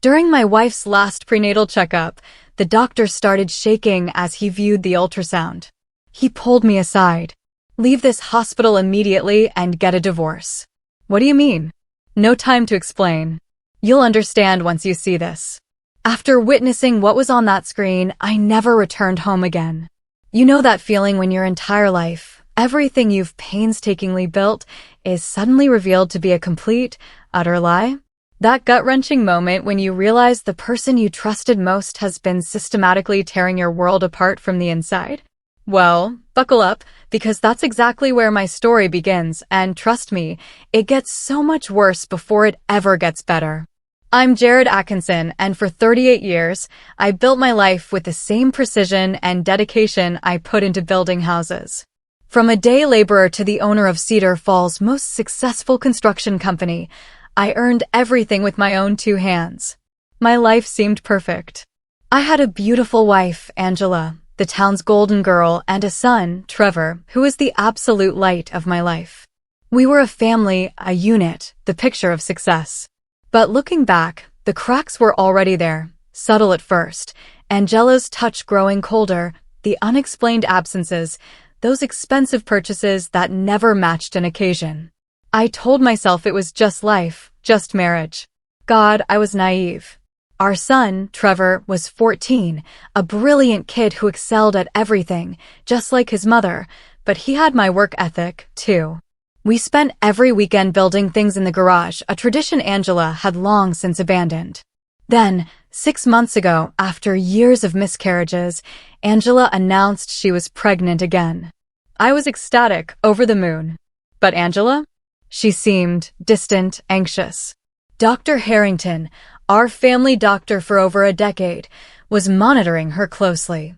During my wife's last prenatal checkup, the doctor started shaking as he viewed the ultrasound. He pulled me aside. "Leave this hospital immediately and get a divorce." "What do you mean?" "No time to explain. You'll understand once you see this." After witnessing what was on that screen, I never returned home again. You know that feeling when your entire life, everything you've painstakingly built, is suddenly revealed to be a complete, utter lie? That gut-wrenching moment when you realize the person you trusted most has been systematically tearing your world apart from the inside? Well, buckle up, because that's exactly where my story begins, and trust me, it gets so much worse before it ever gets better. I'm Jared Atkinson, and for 38 years, I built my life with the same precision and dedication I put into building houses. From a day laborer to the owner of Cedar Falls' most successful construction company, I earned everything with my own two hands. My life seemed perfect. I had a beautiful wife, Angela, the town's golden girl, and a son, Trevor, who was the absolute light of my life. We were a family, a unit, the picture of success. But looking back, the cracks were already there, subtle at first, Angela's touch growing colder, the unexplained absences, those expensive purchases that never matched an occasion. I told myself it was just life, just marriage. God, I was naive. Our son, Trevor, was 14, a brilliant kid who excelled at everything, just like his mother, but he had my work ethic, too. We spent every weekend building things in the garage, a tradition Angela had long since abandoned. Then, 6 months ago, after years of miscarriages, Angela announced she was pregnant again. I was ecstatic, over the moon. But Angela? She seemed distant, anxious. Dr. Harrington, our family doctor for over a decade, was monitoring her closely.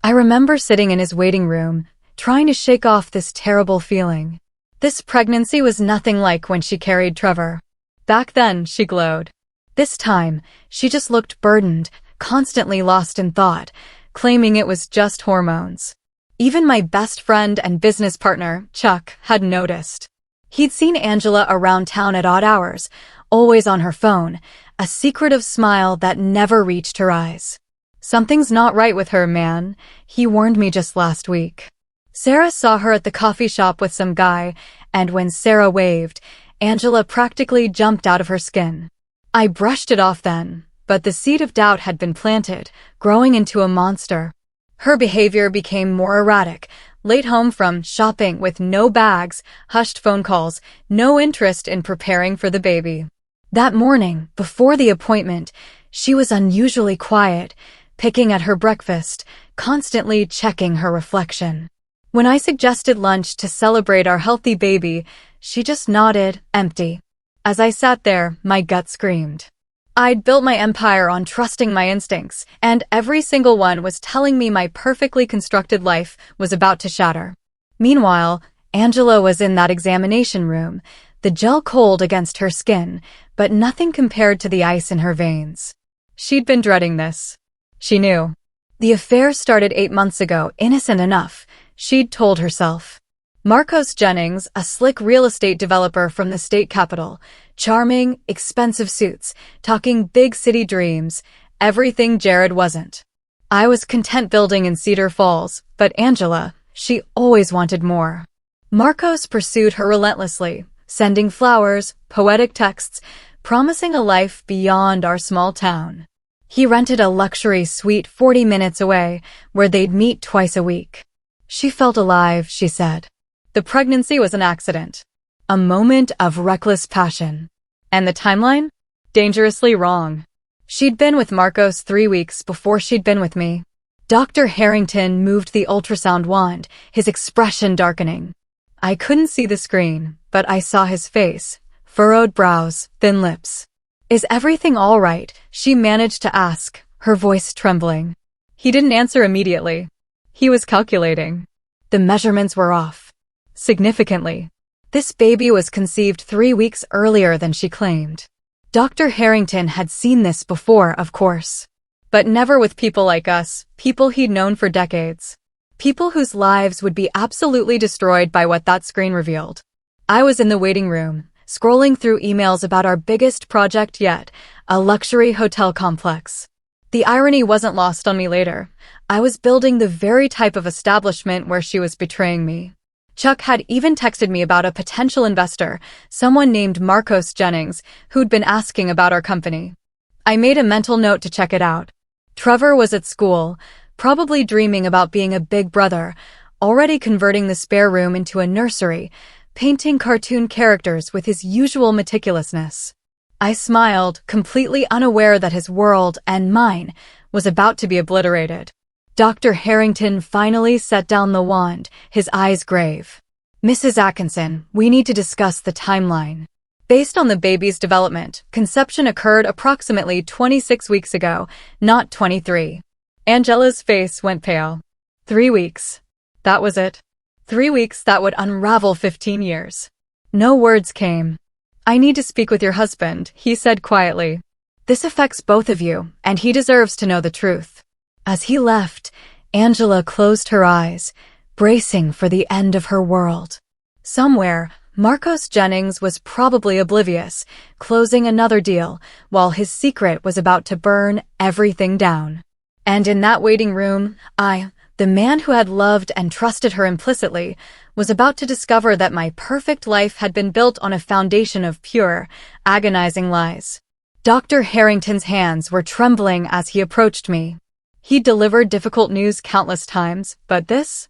I remember sitting in his waiting room, trying to shake off this terrible feeling. This pregnancy was nothing like when she carried Trevor. Back then, she glowed. This time, she just looked burdened, constantly lost in thought, claiming it was just hormones. Even my best friend and business partner, Chuck, had noticed. He'd seen Angela around town at odd hours, always on her phone, a secretive smile that never reached her eyes. "Something's not right with her, man," he warned me just last week. Sarah saw her at the coffee shop with some guy, and when Sarah waved, Angela practically jumped out of her skin. I brushed it off then, but the seed of doubt had been planted, growing into a monster. Her behavior became more erratic, late home from shopping with no bags, hushed phone calls, no interest in preparing for the baby. That morning, before the appointment, she was unusually quiet, picking at her breakfast, constantly checking her reflection. When I suggested lunch to celebrate our healthy baby, she just nodded, empty. As I sat there, my gut screamed. I'd built my empire on trusting my instincts, and every single one was telling me my perfectly constructed life was about to shatter. Meanwhile, Angela was in that examination room, the gel cold against her skin, but nothing compared to the ice in her veins. She'd been dreading this. She knew. The affair started 8 months ago, innocent enough, she'd told herself. Marcos Jennings, a slick real estate developer from the state capital, charming, expensive suits, talking big city dreams, everything Jared wasn't. I was content building in Cedar Falls, but Angela, she always wanted more. Marcos pursued her relentlessly, sending flowers, poetic texts, promising a life beyond our small town. He rented a luxury suite 40 minutes away, where they'd meet twice a week. She felt alive, she said. The pregnancy was an accident. A moment of reckless passion. And the timeline? Dangerously wrong. She'd been with Marcos 3 weeks before she'd been with me. Dr. Harrington moved the ultrasound wand, his expression darkening. I couldn't see the screen, but I saw his face, furrowed brows, thin lips. "Is everything all right?" she managed to ask, her voice trembling. He didn't answer immediately. He was calculating. The measurements were off. Significantly. This baby was conceived 3 weeks earlier than she claimed. Dr. Harrington had seen this before, of course. But never with people like us, people he'd known for decades. People whose lives would be absolutely destroyed by what that screen revealed. I was in the waiting room, scrolling through emails about our biggest project yet, a luxury hotel complex. The irony wasn't lost on me later. I was building the very type of establishment where she was betraying me. Chuck had even texted me about a potential investor, someone named Marcos Jennings, who'd been asking about our company. I made a mental note to check it out. Trevor was at school, probably dreaming about being a big brother, already converting the spare room into a nursery, painting cartoon characters with his usual meticulousness. I smiled, completely unaware that his world, and mine, was about to be obliterated. Dr. Harrington finally set down the wand, his eyes grave. "Mrs. Atkinson, we need to discuss the timeline. Based on the baby's development, conception occurred approximately 26 weeks ago, not 23. Angela's face went pale. 3 weeks. That was it. 3 weeks that would unravel 15 years. No words came. "I need to speak with your husband," he said quietly. "This affects both of you, and he deserves to know the truth." As he left, Angela closed her eyes, bracing for the end of her world. Somewhere, Marcos Jennings was probably oblivious, closing another deal, while his secret was about to burn everything down. And in that waiting room, the man who had loved and trusted her implicitly, was about to discover that my perfect life had been built on a foundation of pure, agonizing lies. Dr. Harrington's hands were trembling as he approached me. He delivered difficult news countless times, but this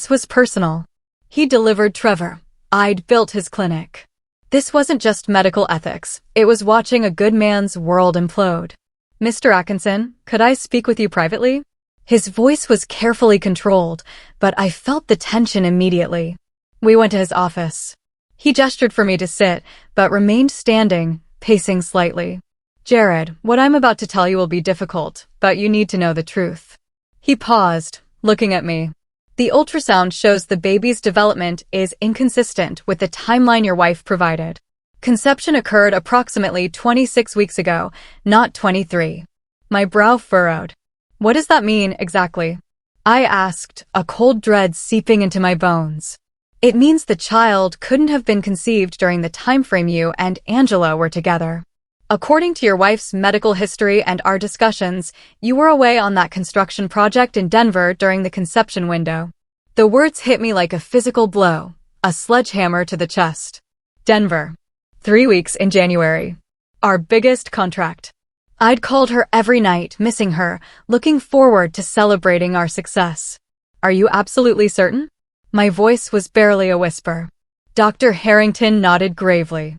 was personal. He delivered Trevor. I'd built his clinic. This wasn't just medical ethics, it was watching a good man's world implode. "Mr. Atkinson, could I speak with you privately?" His voice was carefully controlled, but I felt the tension immediately. We went to his office. He gestured for me to sit, but remained standing, pacing slightly. "Jared, what I'm about to tell you will be difficult, but you need to know the truth." He paused, looking at me. "The ultrasound shows the baby's development is inconsistent with the timeline your wife provided. Conception occurred approximately 26 weeks ago, not 23. My brow furrowed. "What does that mean, exactly?" I asked, a cold dread seeping into my bones. "It means the child couldn't have been conceived during the time frame you and Angela were together. According to your wife's medical history and our discussions, you were away on that construction project in Denver during the conception window." The words hit me like a physical blow, a sledgehammer to the chest. Denver. 3 weeks in January. Our biggest contract. I'd called her every night, missing her, looking forward to celebrating our success. "Are you absolutely certain?" My voice was barely a whisper. Dr. Harrington nodded gravely.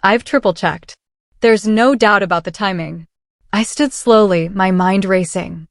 "I've triple-checked. There's no doubt about the timing." I stood slowly, my mind racing.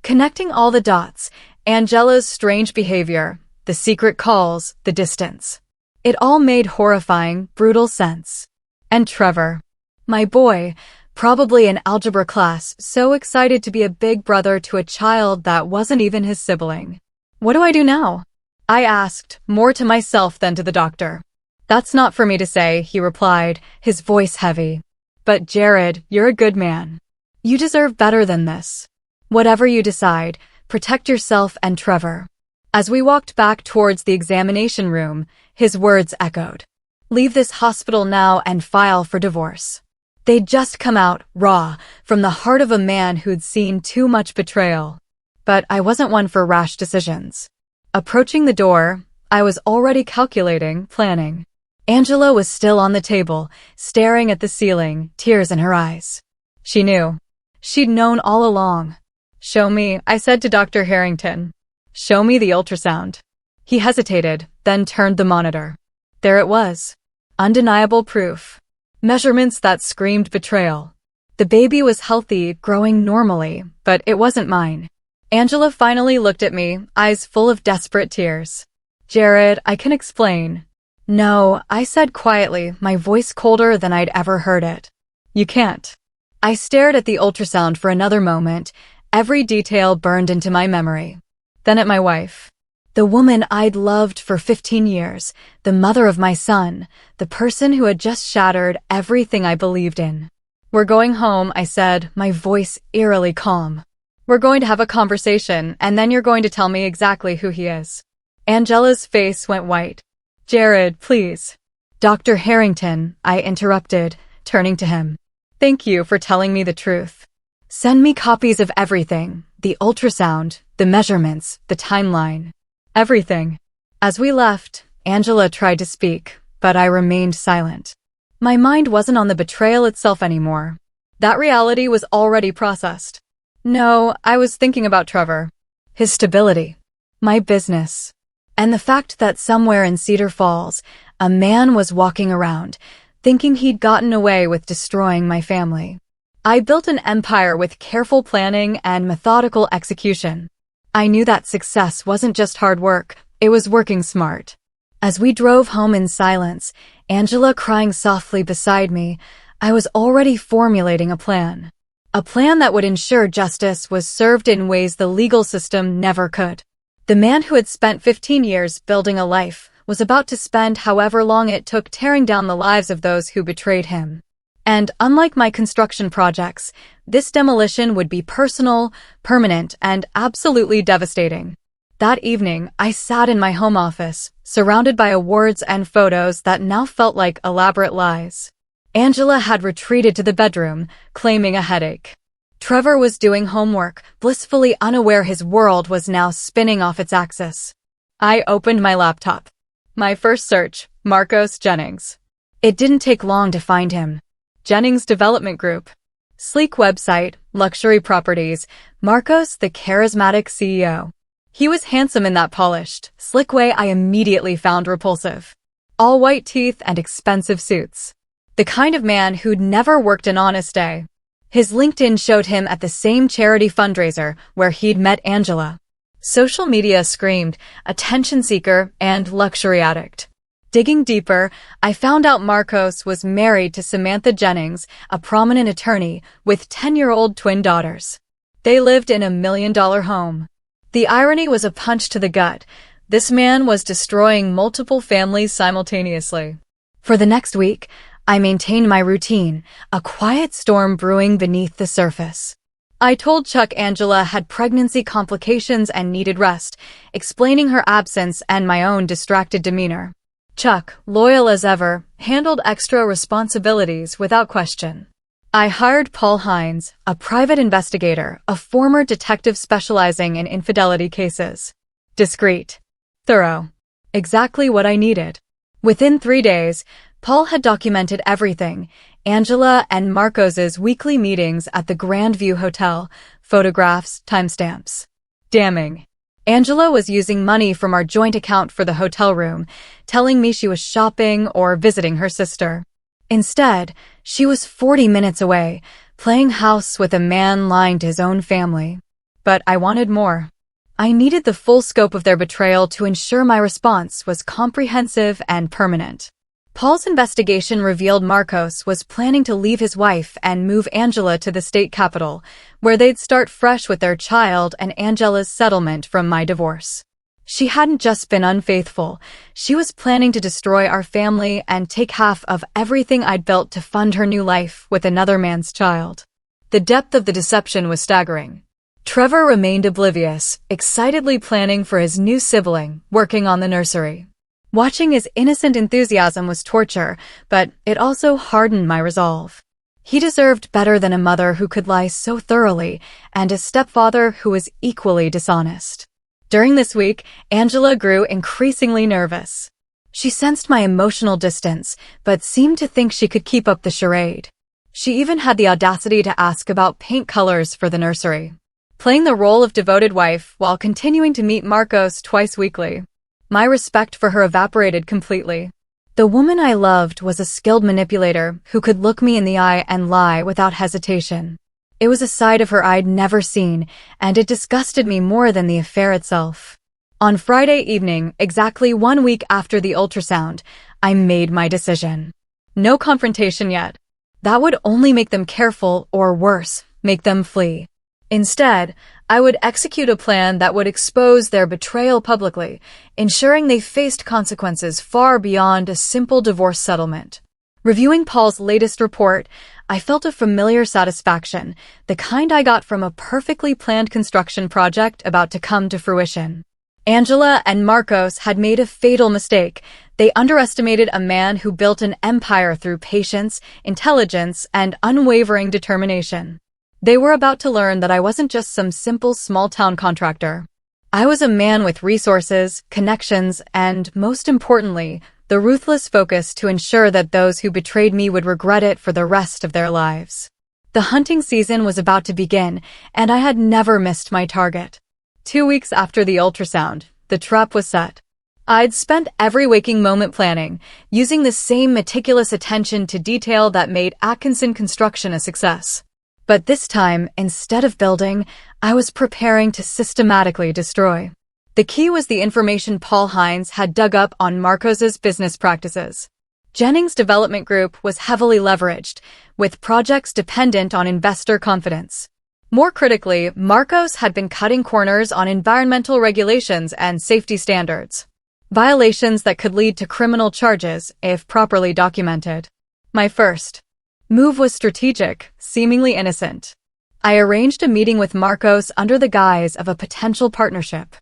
Connecting all the dots, Angela's strange behavior, the secret calls, the distance. It all made horrifying, brutal sense. And Trevor. My boy, probably in algebra class, so excited to be a big brother to a child that wasn't even his sibling. "What do I do now?" I asked, more to myself than to the doctor. "That's not for me to say," he replied, his voice heavy. "But Jared, you're a good man. You deserve better than this. Whatever you decide, protect yourself and Trevor." As we walked back towards the examination room, his words echoed. "Leave this hospital now and file for divorce." They'd just come out, raw, from the heart of a man who'd seen too much betrayal. But I wasn't one for rash decisions. Approaching the door, I was already calculating, planning. Angela was still on the table, staring at the ceiling, tears in her eyes. She knew. She'd known all along. "Show me," I said to Dr. Harrington. "Show me the ultrasound." He hesitated, then turned the monitor. There it was. Undeniable proof. Measurements that screamed betrayal. The baby was healthy, growing normally, but it wasn't mine. Angela finally looked at me, eyes full of desperate tears. "Jared, I can explain." "No," I said quietly, my voice colder than I'd ever heard it. "You can't." I stared at the ultrasound for another moment, every detail burned into my memory. Then at my wife. The woman I'd loved for 15 years, the mother of my son, the person who had just shattered everything I believed in. "We're going home," I said, my voice eerily calm. "We're going to have a conversation, and then you're going to tell me exactly who he is." Angela's face went white. "Jared, please." "Dr. Harrington," I interrupted, turning to him. Thank you for telling me the truth. Send me copies of everything, the ultrasound, the measurements, the timeline. Everything. As we left, Angela tried to speak, but I remained silent. My mind wasn't on the betrayal itself anymore. That reality was already processed. No, I was thinking about Trevor. His stability. My business. And the fact that somewhere in Cedar Falls, a man was walking around, thinking he'd gotten away with destroying my family. I built an empire with careful planning and methodical execution. I knew that success wasn't just hard work, it was working smart. As we drove home in silence, Angela crying softly beside me, I was already formulating a plan. A plan that would ensure justice was served in ways the legal system never could. The man who had spent 15 years building a life was about to spend however long it took tearing down the lives of those who betrayed him. And unlike my construction projects, this demolition would be personal, permanent, and absolutely devastating. That evening, I sat in my home office, surrounded by awards and photos that now felt like elaborate lies. Angela had retreated to the bedroom, claiming a headache. Trevor was doing homework, blissfully unaware his world was now spinning off its axis. I opened my laptop. My first search, Marcos Jennings. It didn't take long to find him. Jennings Development Group. Sleek website, luxury properties, Marcos the charismatic CEO. He was handsome in that polished, slick way I immediately found repulsive. All white teeth and expensive suits. The kind of man who'd never worked an honest day. His LinkedIn showed him at the same charity fundraiser where he'd met Angela. Social media screamed, attention seeker and luxury addict. Digging deeper, I found out Marcos was married to Samantha Jennings, a prominent attorney, with 10-year-old twin daughters. They lived in $1 million home. The irony was a punch to the gut. This man was destroying multiple families simultaneously. For the next week, I maintained my routine, a quiet storm brewing beneath the surface. I told Chuck Angela had pregnancy complications and needed rest, explaining her absence and my own distracted demeanor. Chuck, loyal as ever, handled extra responsibilities without question. I hired Paul Hines, a private investigator, a former detective specializing in infidelity cases. Discreet. Thorough. Exactly what I needed. Within 3 days, Paul had documented everything, Angela and Marcos's weekly meetings at the Grandview Hotel, photographs, timestamps. Damning. Angela was using money from our joint account for the hotel room, telling me she was shopping or visiting her sister. Instead, she was 40 minutes away, playing house with a man lying to his own family. But I wanted more. I needed the full scope of their betrayal to ensure my response was comprehensive and permanent. Paul's investigation revealed Marcos was planning to leave his wife and move Angela to the state capital, where they'd start fresh with their child and Angela's settlement from my divorce. She hadn't just been unfaithful, she was planning to destroy our family and take half of everything I'd built to fund her new life with another man's child. The depth of the deception was staggering. Trevor remained oblivious, excitedly planning for his new sibling, working on the nursery. Watching his innocent enthusiasm was torture, but it also hardened my resolve. He deserved better than a mother who could lie so thoroughly, and a stepfather who was equally dishonest. During this week, Angela grew increasingly nervous. She sensed my emotional distance, but seemed to think she could keep up the charade. She even had the audacity to ask about paint colors for the nursery, playing the role of devoted wife while continuing to meet Marcos twice weekly. My respect for her evaporated completely. The woman I loved was a skilled manipulator who could look me in the eye and lie without hesitation. It was a side of her I'd never seen, and it disgusted me more than the affair itself. On Friday evening, exactly 1 week after the ultrasound, I made my decision. No confrontation yet. That would only make them careful, or worse, make them flee. Instead, I would execute a plan that would expose their betrayal publicly, ensuring they faced consequences far beyond a simple divorce settlement. Reviewing Paul's latest report, I felt a familiar satisfaction, the kind I got from a perfectly planned construction project about to come to fruition. Angela and Marcos had made a fatal mistake. They underestimated a man who built an empire through patience, intelligence, and unwavering determination. They were about to learn that I wasn't just some simple small-town contractor. I was a man with resources, connections, and, most importantly, the ruthless focus to ensure that those who betrayed me would regret it for the rest of their lives. The hunting season was about to begin, and I had never missed my target. 2 weeks after the ultrasound, the trap was set. I'd spent every waking moment planning, using the same meticulous attention to detail that made Atkinson Construction a success. But this time, instead of building, I was preparing to systematically destroy. The key was the information Paul Hines had dug up on Marcos's business practices. Jennings' development group was heavily leveraged, with projects dependent on investor confidence. More critically, Marcos had been cutting corners on environmental regulations and safety standards. Violations that could lead to criminal charges if properly documented. My first move was strategic, seemingly innocent. I arranged a meeting with Marcos under the guise of a potential partnership.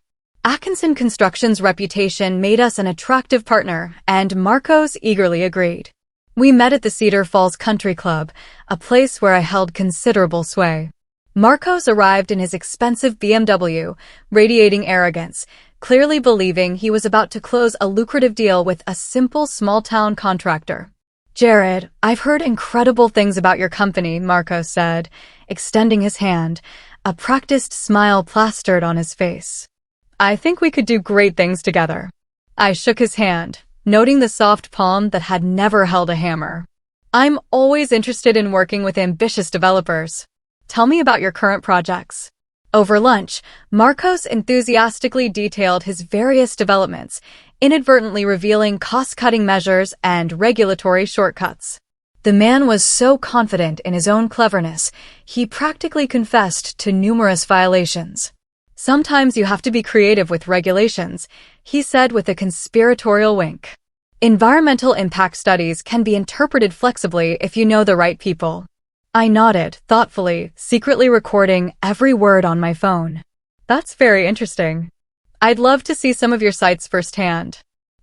Atkinson Construction's reputation made us an attractive partner, and Marcos eagerly agreed. We met at the Cedar Falls Country Club, a place where I held considerable sway. Marcos arrived in his expensive BMW, radiating arrogance, clearly believing he was about to close a lucrative deal with a simple small-town contractor. "Jared, I've heard incredible things about your company," Marcos said, extending his hand, a practiced smile plastered on his face. "I think we could do great things together." I shook his hand, noting the soft palm that had never held a hammer. "I'm always interested in working with ambitious developers. Tell me about your current projects." Over lunch, Marcos enthusiastically detailed his various developments, inadvertently revealing cost-cutting measures and regulatory shortcuts. The man was so confident in his own cleverness, he practically confessed to numerous violations. "Sometimes you have to be creative with regulations," he said with a conspiratorial wink. "Environmental impact studies can be interpreted flexibly if you know the right people." I nodded, thoughtfully, secretly recording every word on my phone. "That's very interesting. I'd love to see some of your sites firsthand."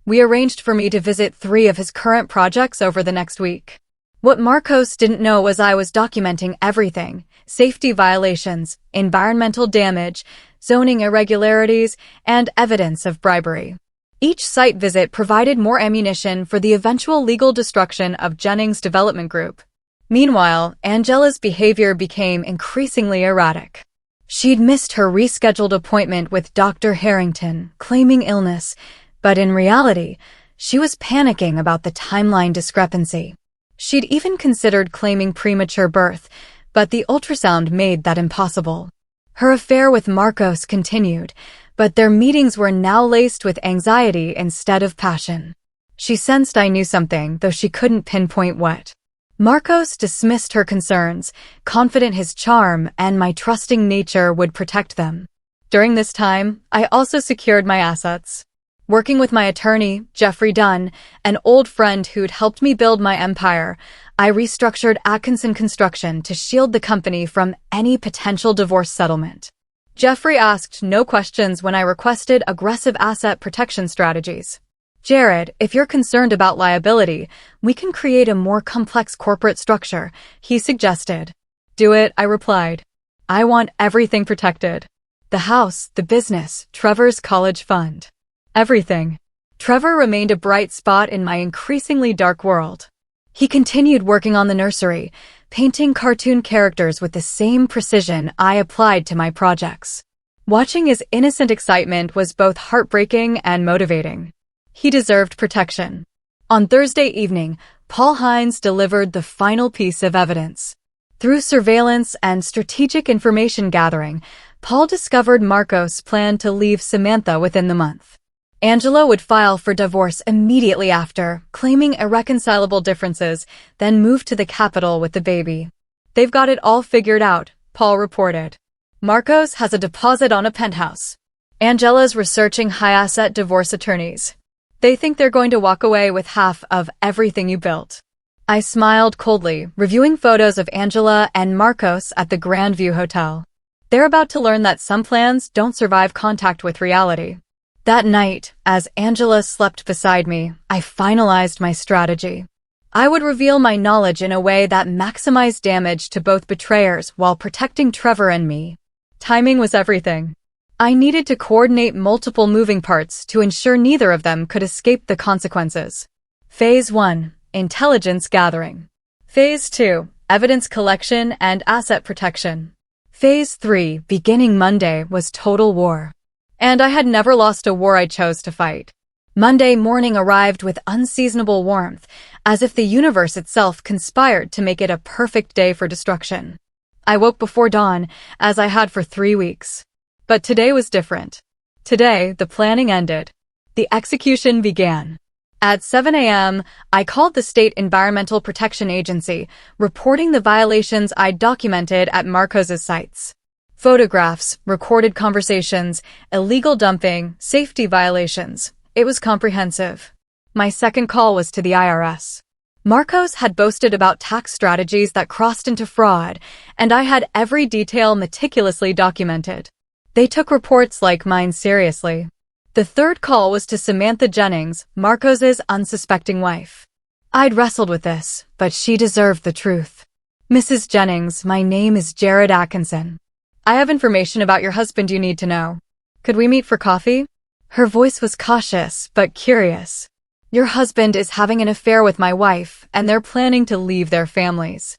We arranged for me to visit 3 of his current projects over the next week. What Marcos didn't know was I was documenting everything: safety violations, environmental damage, zoning irregularities, and evidence of bribery. Each site visit provided more ammunition for the eventual legal destruction of Jennings' development group. Meanwhile, Angela's behavior became increasingly erratic. She'd missed her rescheduled appointment with Dr. Harrington, claiming illness, but in reality, she was panicking about the timeline discrepancy. She'd even considered claiming premature birth, but the ultrasound made that impossible. Her affair with Marcos continued, but their meetings were now laced with anxiety instead of passion. She sensed I knew something, though she couldn't pinpoint what. Marcos dismissed her concerns, confident his charm and my trusting nature would protect them. During this time, I also secured my assets. Working with my attorney, Jeffrey Dunn, an old friend who'd helped me build my empire, I restructured Atkinson Construction to shield the company from any potential divorce settlement. Jeffrey asked no questions when I requested aggressive asset protection strategies. "Jared, if you're concerned about liability, we can create a more complex corporate structure," he suggested. "Do it," I replied. "I want everything protected. The house, the business, Trevor's college fund. Everything." Trevor remained a bright spot in my increasingly dark world. He continued working on the nursery, painting cartoon characters with the same precision I applied to my projects. Watching his innocent excitement was both heartbreaking and motivating. He deserved protection. On Thursday evening, Paul Hines delivered the final piece of evidence. Through surveillance and strategic information gathering, Paul discovered Marcos planned to leave Samantha within the month. Angela would file for divorce immediately after, claiming irreconcilable differences, then move to the capital with the baby. "They've got it all figured out," Paul reported. "Marcos has a deposit on a penthouse. Angela's researching high-asset divorce attorneys. They think they're going to walk away with half of everything you built." I smiled coldly, reviewing photos of Angela and Marcos at the Grandview Hotel. They're about to learn that some plans don't survive contact with reality. That night, as Angela slept beside me, I finalized my strategy. I would reveal my knowledge in a way that maximized damage to both betrayers while protecting Trevor and me. Timing was everything. I needed to coordinate multiple moving parts to ensure neither of them could escape the consequences. Phase 1. Intelligence gathering. Phase 2. Evidence collection and asset protection. Phase 3, beginning Monday, was total war. And I had never lost a war I chose to fight. Monday morning arrived with unseasonable warmth, as if the universe itself conspired to make it a perfect day for destruction. I woke before dawn, as I had for 3 weeks. But today was different. Today, the planning ended. The execution began. At 7 a.m., I called the State Environmental Protection Agency, reporting the violations I'd documented at Marcos's sites. Photographs, recorded conversations, illegal dumping, safety violations. It was comprehensive. My second call was to the IRS. Marcos had boasted about tax strategies that crossed into fraud, and I had every detail meticulously documented. They took reports like mine seriously. The third call was to Samantha Jennings, Marcos's unsuspecting wife. I'd wrestled with this, but she deserved the truth. Mrs. Jennings, my name is Jared Atkinson. I have information about your husband you need to know. Could we meet for coffee? Her voice was cautious, but curious. Your husband is having an affair with my wife, and they're planning to leave their families.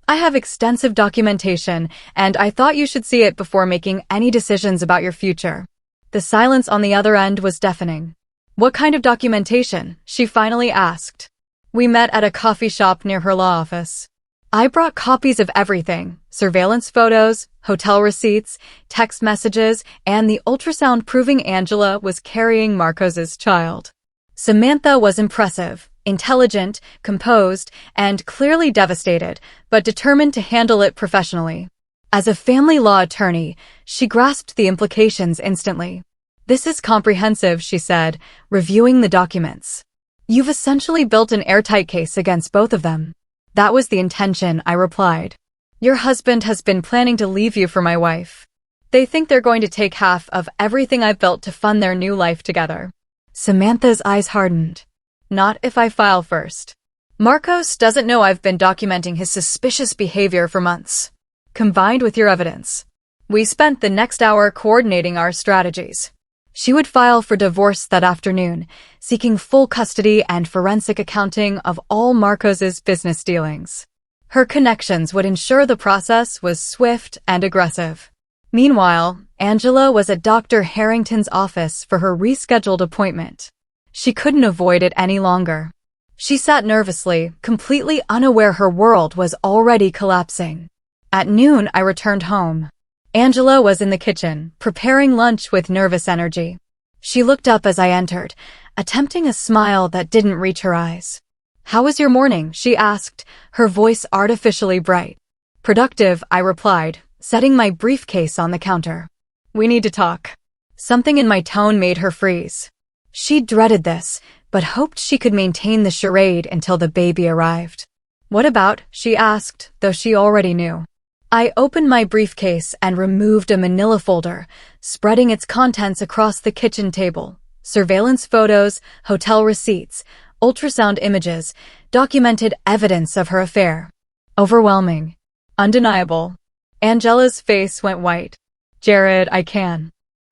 I have extensive documentation, and I thought you should see it before making any decisions about your future. The silence on the other end was deafening. What kind of documentation? She finally asked. We met at a coffee shop near her law office. I brought copies of everything: surveillance photos, hotel receipts, text messages, and the ultrasound proving Angela was carrying Marcos's child. Samantha was impressive, intelligent, composed, and clearly devastated, but determined to handle it professionally. As a family law attorney, she grasped the implications instantly. This is comprehensive, she said, reviewing the documents. You've essentially built an airtight case against both of them. That was the intention, I replied. Your husband has been planning to leave you for my wife. They think they're going to take half of everything I've built to fund their new life together. Samantha's eyes hardened. Not if I file first. Marcos doesn't know I've been documenting his suspicious behavior for months. Combined with your evidence. We spent the next hour coordinating our strategies. She would file for divorce that afternoon, seeking full custody and forensic accounting of all Marcos's business dealings. Her connections would ensure the process was swift and aggressive. Meanwhile, Angela was at Dr. Harrington's office for her rescheduled appointment. She couldn't avoid it any longer. She sat nervously, completely unaware her world was already collapsing. At noon, I returned home. Angela was in the kitchen, preparing lunch with nervous energy. She looked up as I entered, attempting a smile that didn't reach her eyes. How was your morning? She asked, her voice artificially bright. Productive, I replied, setting my briefcase on the counter. We need to talk. Something in my tone made her freeze. She dreaded this, but hoped she could maintain the charade until the baby arrived. What about? She asked, though she already knew. I opened my briefcase and removed a manila folder, spreading its contents across the kitchen table. Surveillance photos, hotel receipts, ultrasound images, documented evidence of her affair. Overwhelming. Undeniable. Angela's face went white. Jared, I can.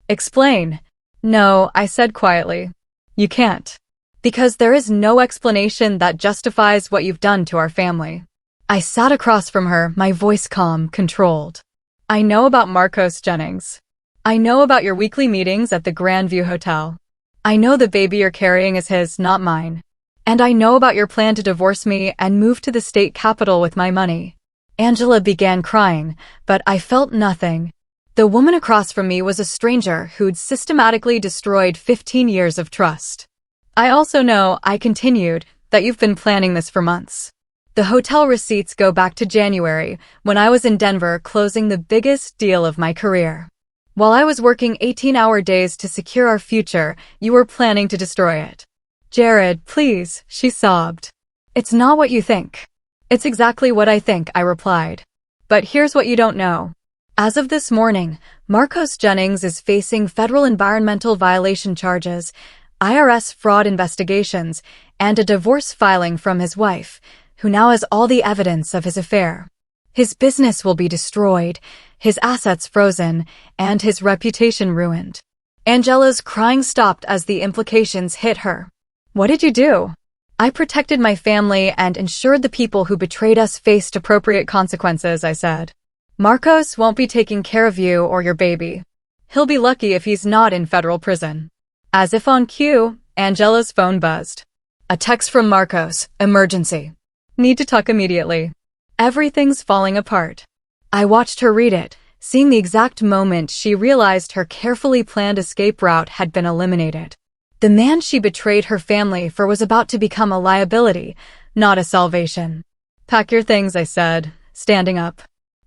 Explain. No, I said quietly. You can't. Because there is no explanation that justifies what you've done to our family. I sat across from her, my voice calm, controlled. I know about Marcos Jennings. I know about your weekly meetings at the Grandview Hotel. I know the baby you're carrying is his, not mine. And I know about your plan to divorce me and move to the state capital with my money. Angela began crying, but I felt nothing. The woman across from me was a stranger who'd systematically destroyed 15 years of trust. I also know, I continued, that you've been planning this for months. The hotel receipts go back to January, when I was in Denver closing the biggest deal of my career. While I was working 18-hour days to secure our future, you were planning to destroy it. Jared, please, she sobbed. It's not what you think. It's exactly what I think, I replied. But here's what you don't know. As of this morning, Marcos Jennings is facing federal environmental violation charges, IRS fraud investigations, and a divorce filing from his wife, who now has all the evidence of his affair. His business will be destroyed, his assets frozen, and his reputation ruined. Angela's crying stopped as the implications hit her. What did you do? I protected my family and ensured the people who betrayed us faced appropriate consequences, I said. Marcos won't be taking care of you or your baby. He'll be lucky if he's not in federal prison. As if on cue, Angela's phone buzzed. A text from Marcos, emergency. Need to talk immediately. Everything's falling apart. I watched her read it, seeing the exact moment she realized her carefully planned escape route had been eliminated. The man she betrayed her family for was about to become a liability, not a salvation. Pack your things, I said, standing up.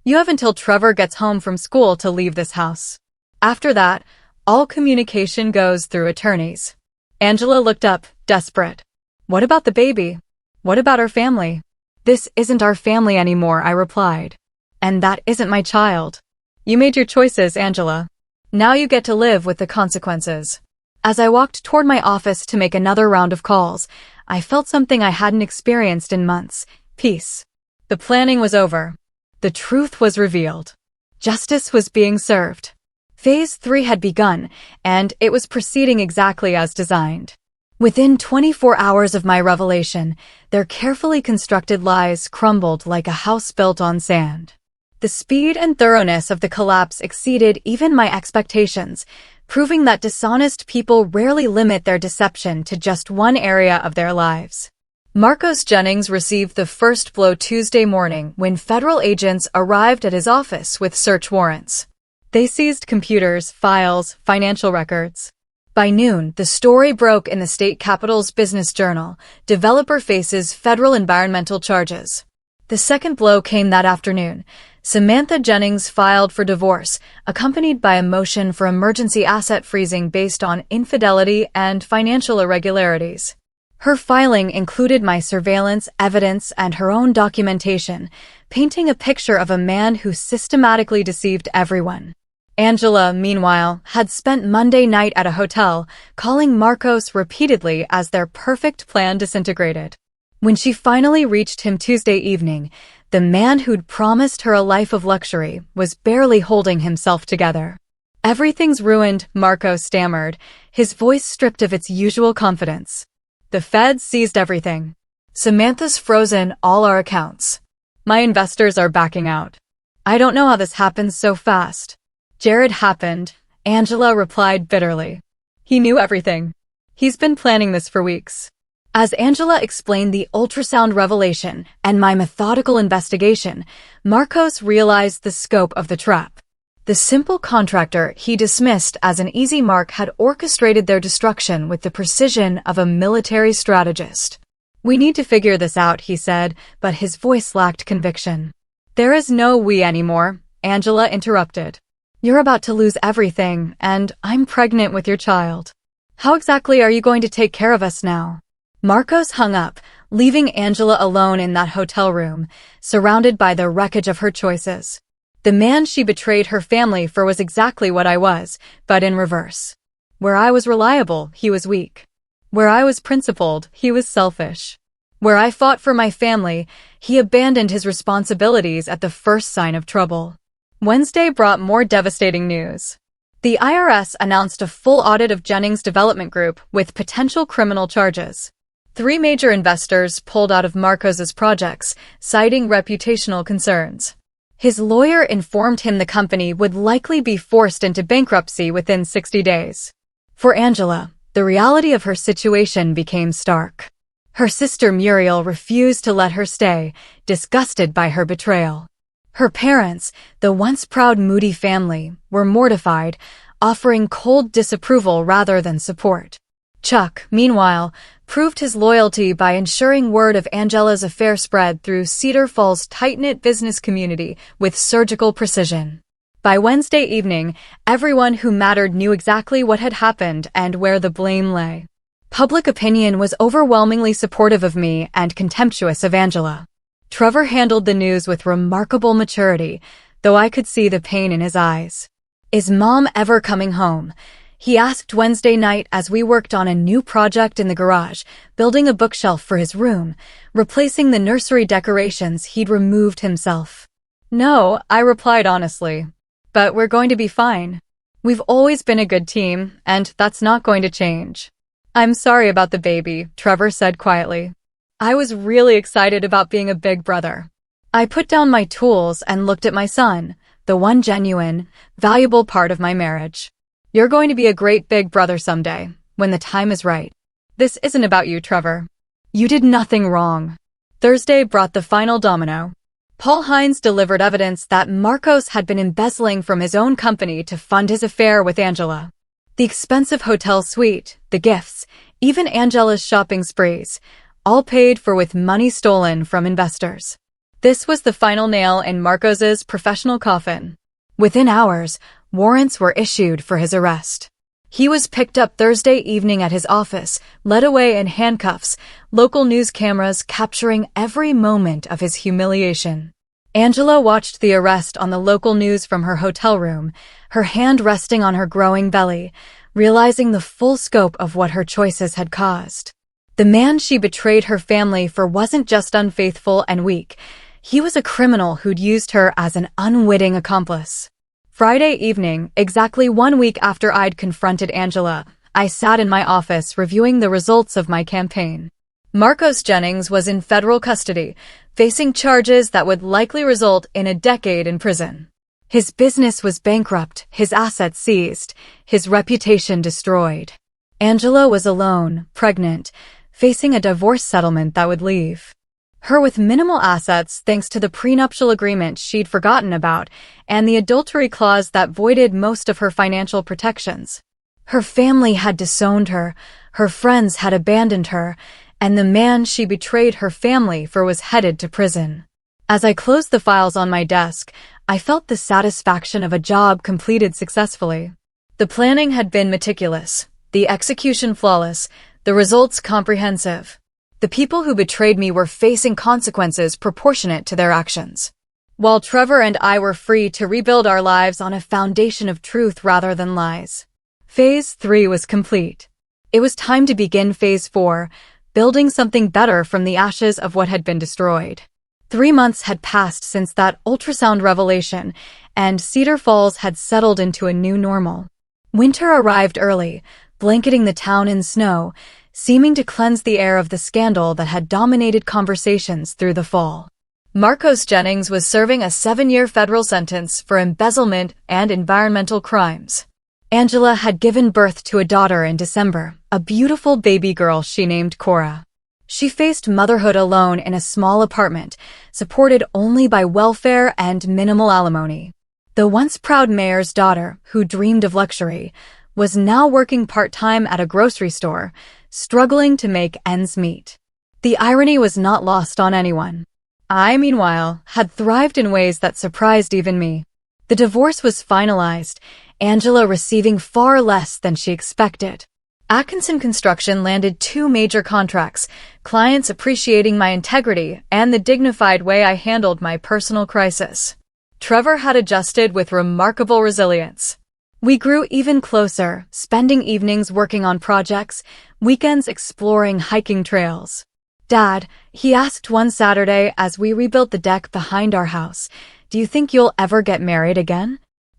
You have until Trevor gets home from school to leave this house. After that, all communication goes through attorneys. Angela looked up, desperate. What about the baby? What about our family? This isn't our family anymore, I replied. And that isn't my child. You made your choices, Angela. Now you get to live with the consequences. As I walked toward my office to make another round of calls, I felt something I hadn't experienced in months, peace. The planning was over. The truth was revealed. Justice was being served. Phase 3 had begun, and it was proceeding exactly as designed. Within 24 hours of my revelation, their carefully constructed lies crumbled like a house built on sand. The speed and thoroughness of the collapse exceeded even my expectations, proving that dishonest people rarely limit their deception to just one area of their lives. Marcos Jennings received the first blow Tuesday morning when federal agents arrived at his office with search warrants. They seized computers, files, financial records. By noon, the story broke in the state capital's business journal. Developer faces federal environmental charges. The second blow came that afternoon. Samantha Jennings filed for divorce, accompanied by a motion for emergency asset freezing based on infidelity and financial irregularities. Her filing included my surveillance, evidence, and her own documentation, painting a picture of a man who systematically deceived everyone. Angela, meanwhile, had spent Monday night at a hotel, calling Marcos repeatedly as their perfect plan disintegrated. When she finally reached him Tuesday evening, the man who'd promised her a life of luxury was barely holding himself together. Everything's ruined, Marcos stammered, his voice stripped of its usual confidence. The feds seized everything. Samantha's frozen all our accounts. My investors are backing out. I don't know how this happened so fast. Jared happened, Angela replied bitterly. He knew everything. He's been planning this for weeks. As Angela explained the ultrasound revelation and my methodical investigation, Marcos realized the scope of the trap. The simple contractor he dismissed as an easy mark had orchestrated their destruction with the precision of a military strategist. We need to figure this out, he said, but his voice lacked conviction. There is no we anymore, Angela interrupted. You're about to lose everything, and I'm pregnant with your child. How exactly are you going to take care of us now? Marcos hung up, leaving Angela alone in that hotel room, surrounded by the wreckage of her choices. The man she betrayed her family for was exactly what I was, but in reverse. Where I was reliable, he was weak. Where I was principled, he was selfish. Where I fought for my family, he abandoned his responsibilities at the first sign of trouble. Wednesday brought more devastating news. The IRS announced a full audit of Jennings Development Group with potential criminal charges. 3 major investors pulled out of Marcos's projects, citing reputational concerns. His lawyer informed him the company would likely be forced into bankruptcy within 60 days. For Angela, the reality of her situation became stark. Her sister Muriel refused to let her stay, disgusted by her betrayal. Her parents, the once proud Moody family, were mortified, offering cold disapproval rather than support. Chuck, meanwhile, proved his loyalty by ensuring word of Angela's affair spread through Cedar Falls' tight-knit business community with surgical precision. By Wednesday evening, everyone who mattered knew exactly what had happened and where the blame lay. Public opinion was overwhelmingly supportive of me and contemptuous of Angela. Trevor handled the news with remarkable maturity, though I could see the pain in his eyes. "Is Mom ever coming home?" he asked Wednesday night as we worked on a new project in the garage, building a bookshelf for his room, replacing the nursery decorations he'd removed himself. "No," I replied honestly. "But we're going to be fine. We've always been a good team, and that's not going to change." "I'm sorry about the baby," Trevor said quietly. I was really excited about being a big brother. I put down my tools and looked at my son, the one genuine, valuable part of my marriage. "You're going to be a great big brother someday, when the time is right. This isn't about you, Trevor. You did nothing wrong." Thursday brought the final domino. Paul Hines delivered evidence that Marcos had been embezzling from his own company to fund his affair with Angela. The expensive hotel suite, the gifts, even Angela's shopping sprees, all paid for with money stolen from investors. This was the final nail in Marcos's professional coffin. Within hours, warrants were issued for his arrest. He was picked up Thursday evening at his office, led away in handcuffs, local news cameras capturing every moment of his humiliation. Angela watched the arrest on the local news from her hotel room, her hand resting on her growing belly, realizing the full scope of what her choices had caused. The man she betrayed her family for wasn't just unfaithful and weak. He was a criminal who'd used her as an unwitting accomplice. Friday evening, exactly 1 week after I'd confronted Angela, I sat in my office reviewing the results of my campaign. Marcos Jennings was in federal custody, facing charges that would likely result in a decade in prison. His business was bankrupt, his assets seized, his reputation destroyed. Angela was alone, pregnant, facing a divorce settlement that would leave her with minimal assets thanks to the prenuptial agreement she'd forgotten about and the adultery clause that voided most of her financial protections. Her family had disowned her, her friends had abandoned her, and the man she betrayed her family for was headed to prison. As I closed the files on my desk, I felt the satisfaction of a job completed successfully. The planning had been meticulous, the execution flawless, the results comprehensive. The people who betrayed me were facing consequences proportionate to their actions, while Trevor and I were free to rebuild our lives on a foundation of truth rather than lies. Phase 3 was complete. It was time to begin Phase 4, building something better from the ashes of what had been destroyed. 3 months had passed since that ultrasound revelation, and Cedar Falls had settled into a new normal. Winter arrived early, blanketing the town in snow, seeming to cleanse the air of the scandal that had dominated conversations through the fall. Marcos Jennings was serving a 7-year federal sentence for embezzlement and environmental crimes. Angela had given birth to a daughter in December, a beautiful baby girl she named Cora. She faced motherhood alone in a small apartment, supported only by welfare and minimal alimony. The once proud mayor's daughter, who dreamed of luxury, was now working part-time at a grocery store, struggling to make ends meet. The irony was not lost on anyone. I, meanwhile, had thrived in ways that surprised even me. The divorce was finalized, Angela receiving far less than she expected. Atkinson Construction landed 2 major contracts, clients appreciating my integrity and the dignified way I handled my personal crisis. Trevor had adjusted with remarkable resilience. We grew even closer, spending evenings working on projects, weekends exploring hiking trails. "Dad," he asked one Saturday as we rebuilt the deck behind our house, "do you think you'll ever get married again?"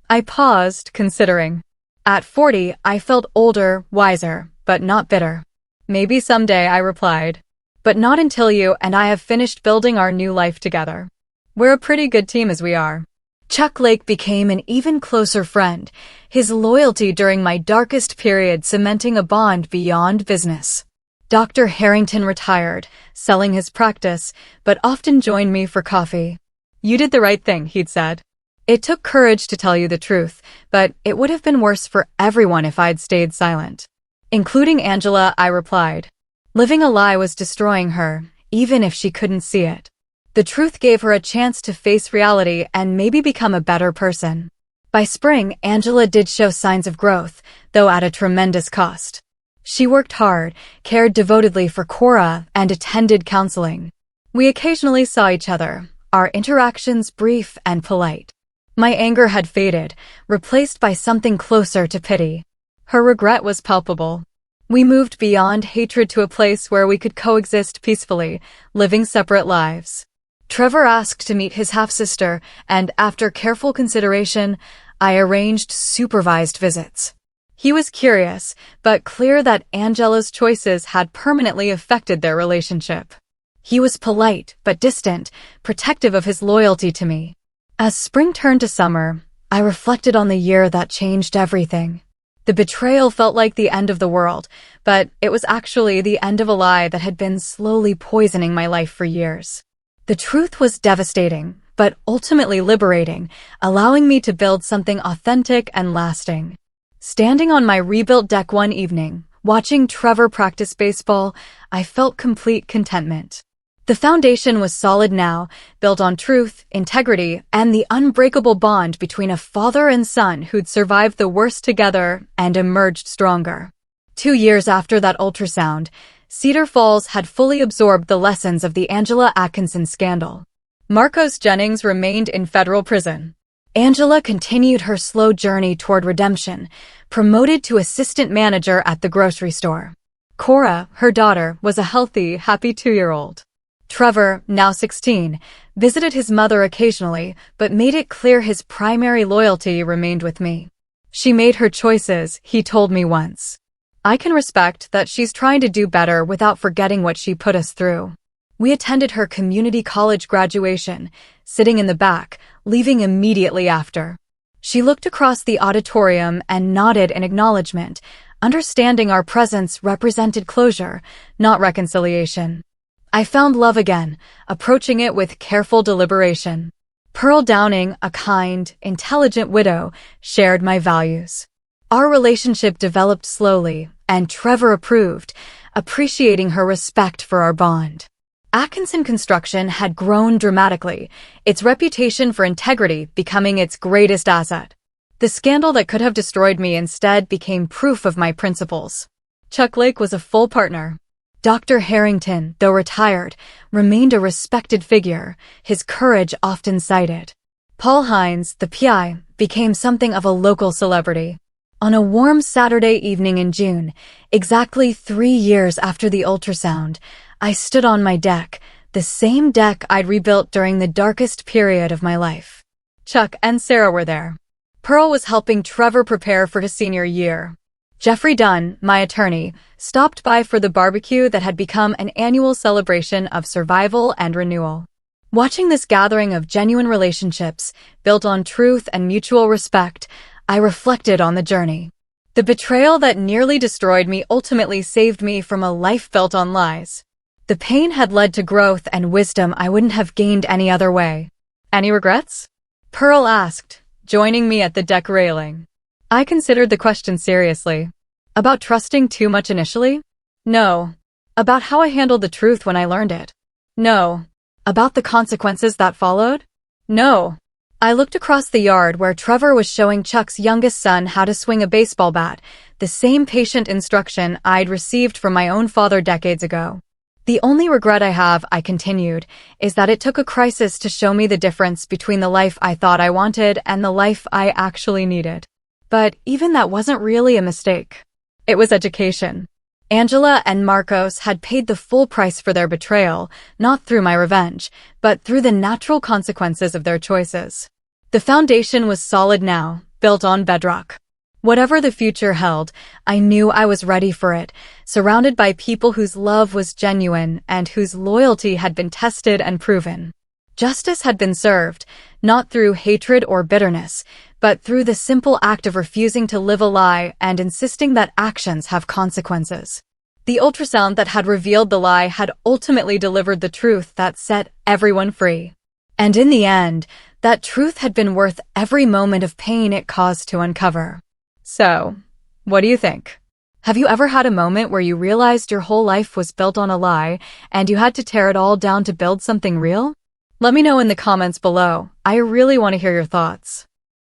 I paused, considering. At 40, I felt older, wiser, but not bitter. "Maybe someday," I replied. "But not until you and I have finished building our new life together. We're a pretty good team as we are." Chuck Lake became an even closer friend, his loyalty during my darkest period cementing a bond beyond business. Dr. Harrington retired, selling his practice, but often joined me for coffee. "You did the right thing," he'd said. "It took courage to tell you the truth, but it would have been worse for everyone if I'd stayed silent." Including Angela, I replied. Living a lie was destroying her, even if she couldn't see it. The truth gave her a chance to face reality and maybe become a better person. By spring, Angela did show signs of growth, though at a tremendous cost. She worked hard, cared devotedly for Cora, and attended counseling. We occasionally saw each other, our interactions brief and polite. My anger had faded, replaced by something closer to pity. Her regret was palpable. We moved beyond hatred to a place where we could coexist peacefully, living separate lives. Trevor asked to meet his half-sister, and after careful consideration, I arranged supervised visits. He was curious, but clear that Angela's choices had permanently affected their relationship. He was polite, but distant, protective of his loyalty to me. As spring turned to summer, I reflected on the year that changed everything. The betrayal felt like the end of the world, but it was actually the end of a lie that had been slowly poisoning my life for years. The truth was devastating, but ultimately liberating, allowing me to build something authentic and lasting. Standing on my rebuilt deck one evening, watching Trevor practice baseball, I felt complete contentment. The foundation was solid now, built on truth, integrity, and the unbreakable bond between a father and son who'd survived the worst together and emerged stronger. 2 years after that ultrasound, Cedar Falls had fully absorbed the lessons of the Angela Atkinson scandal. Marcos Jennings remained in federal prison. Angela continued her slow journey toward redemption, promoted to assistant manager at the grocery store. Cora, her daughter, was a healthy, happy 2-year-old. Trevor, now 16, visited his mother occasionally, but made it clear his primary loyalty remained with me. She made her choices, he told me once. I can respect that she's trying to do better without forgetting what she put us through. We attended her community college graduation, sitting in the back, leaving immediately after. She looked across the auditorium and nodded in acknowledgement, understanding our presence represented closure, not reconciliation. I found love again, approaching it with careful deliberation. Pearl Downing, a kind, intelligent widow, shared my values. Our relationship developed slowly, and Trevor approved, appreciating her respect for our bond. Atkinson Construction had grown dramatically, its reputation for integrity becoming its greatest asset. The scandal that could have destroyed me instead became proof of my principles. Chuck Lake was a full partner. Dr. Harrington, though retired, remained a respected figure, his courage often cited. Paul Hines, the PI, became something of a local celebrity. On a warm Saturday evening in June, exactly 3 years after the ultrasound, I stood on my deck, the same deck I'd rebuilt during the darkest period of my life. Chuck and Sarah were there. Pearl was helping Trevor prepare for his senior year. Jeffrey Dunn, my attorney, stopped by for the barbecue that had become an annual celebration of survival and renewal. Watching this gathering of genuine relationships, built on truth and mutual respect, I reflected on the journey. The betrayal that nearly destroyed me ultimately saved me from a life built on lies. The pain had led to growth and wisdom I wouldn't have gained any other way. Any regrets? Pearl asked, joining me at the deck railing. I considered the question seriously. About trusting too much initially? No. About how I handled the truth when I learned it? No. About the consequences that followed? No. I looked across the yard where Trevor was showing Chuck's youngest son how to swing a baseball bat, the same patient instruction I'd received from my own father decades ago. The only regret I have, I continued, is that it took a crisis to show me the difference between the life I thought I wanted and the life I actually needed. But even that wasn't really a mistake. It was education. Angela and Marcos had paid the full price for their betrayal, not through my revenge, but through the natural consequences of their choices. The foundation was solid now, built on bedrock. Whatever the future held, I knew I was ready for it, surrounded by people whose love was genuine and whose loyalty had been tested and proven. Justice had been served, not through hatred or bitterness, but through the simple act of refusing to live a lie and insisting that actions have consequences. The ultrasound that had revealed the lie had ultimately delivered the truth that set everyone free. And in the end, that truth had been worth every moment of pain it caused to uncover. So, what do you think? Have you ever had a moment where you realized your whole life was built on a lie and you had to tear it all down to build something real? Let me know in the comments below. I really want to hear your thoughts.